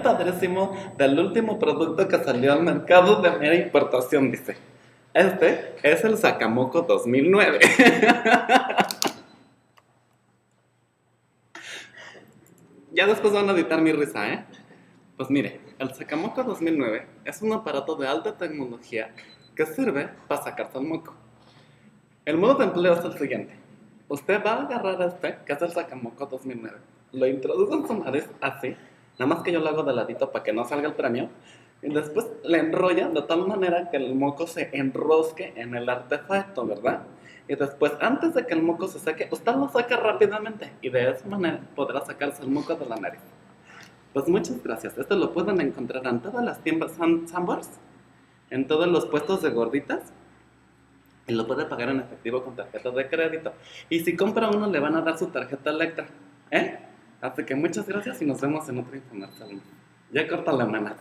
Padrísimo del último producto que salió al mercado de mera importación, dice. Este es el Sacamoco 2009. Ya después van a editar mi risa, ¿eh? Pues mire, el Sacamoco 2009 es un aparato de alta tecnología que sirve para sacarse el moco. El modo de empleo es el siguiente. Usted va a agarrar este, que es el Sacamoco 2009. Lo introduce en su nariz así, nada más que yo lo hago de ladito para que no salga el premio. Y después le enrolla de tal manera que el moco se enrosque en el artefacto, ¿verdad? Y después, antes de que el moco se seque, usted lo saca rápidamente. Y de esa manera podrá sacarse el moco de la nariz. Pues muchas gracias. Esto lo pueden encontrar en todas las tiendas Sambors, en todos los puestos de gorditas. Y lo puede pagar en efectivo con tarjeta de crédito. Y si compra uno, le van a dar su tarjeta Electra. ¿Eh? Así que muchas gracias y nos vemos en otro infomercial. Ya corta la mano.